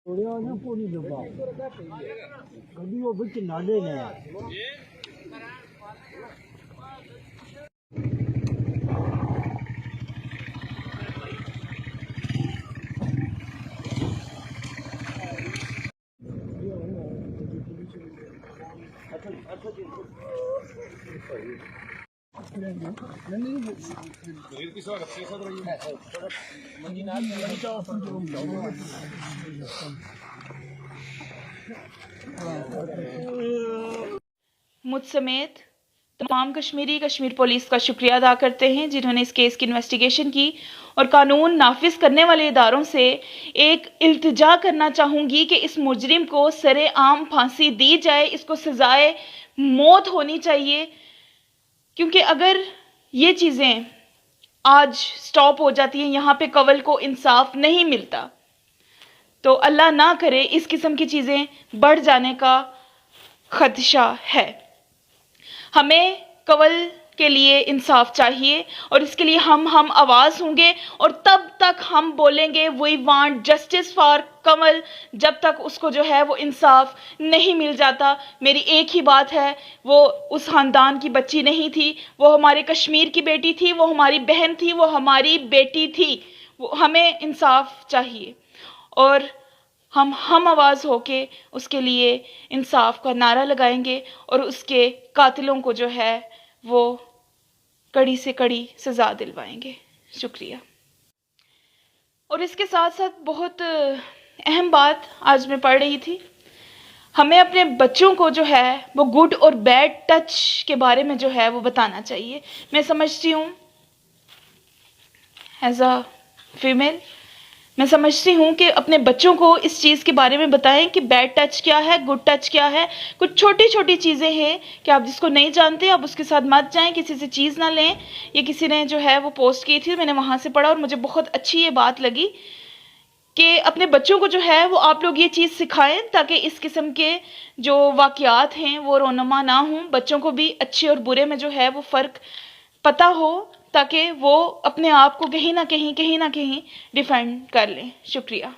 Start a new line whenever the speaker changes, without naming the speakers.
ना पूरी डब्बा कभी वो बच्चे नाले ने
मुझ समेत तमाम कश्मीर पुलिस का शुक्रिया अदा करते हैं जिन्होंने इस केस की इन्वेस्टिगेशन की और कानून नाफिज करने वाले इदारों से एक इल्तिजा करना चाहूँगी कि इस मुजरिम को सरेआम फांसी दी जाए, इसको सजाए मौत होनी चाहिए। क्योंकि अगर ये चीज़ें आज स्टॉप हो जाती हैं, यहाँ पे कवल को इंसाफ नहीं मिलता, तो अल्लाह ना करे इस किस्म की चीज़ें बढ़ जाने का खदशा है। हमें कवल के लिए इंसाफ चाहिए और इसके लिए हम आवाज़ होंगे और तब तक हम बोलेंगे वी वांट जस्टिस फॉर कमल, जब तक उसको जो है वो इंसाफ नहीं मिल जाता। मेरी एक ही बात है, वो उस ख़ानदान की बच्ची नहीं थी, वो हमारे कश्मीर की बेटी थी, वो हमारी बहन थी, वो हमारी बेटी थी। वो हमें इंसाफ चाहिए और हम आवाज़ होके उसके लिए इंसाफ का नारा लगाएंगे और उसके कातिलों को जो है वो कड़ी से कड़ी सज़ा दिलवाएंगे। शुक्रिया। और इसके साथ साथ बहुत अहम बात आज मैं पढ़ रही थी, हमें अपने बच्चों को जो है वो गुड और बैड टच के बारे में जो है वो बताना चाहिए। मैं समझती हूँ एज अ फीमेल, मैं समझती हूँ कि अपने बच्चों को इस चीज़ के बारे में बताएं कि बैड टच क्या है, गुड टच क्या है। कुछ छोटी छोटी चीज़ें हैं कि आप जिसको नहीं जानते आप उसके साथ मत जाएं, किसी से चीज़ ना लें। ये किसी ने जो है वो पोस्ट की थी, मैंने वहाँ से पढ़ा और मुझे बहुत अच्छी ये बात लगी कि अपने बच्चों को जो है वो आप लोग ये चीज़ सिखाएं ताकि इस किस्म के जो वाक़यात हैं वो रोनमा ना हों। बच्चों को भी अच्छे और बुरे में जो है वो फ़र्क पता हो ताकि वो अपने आप को कहीं ना कहीं डिफेंड कर लें। शुक्रिया।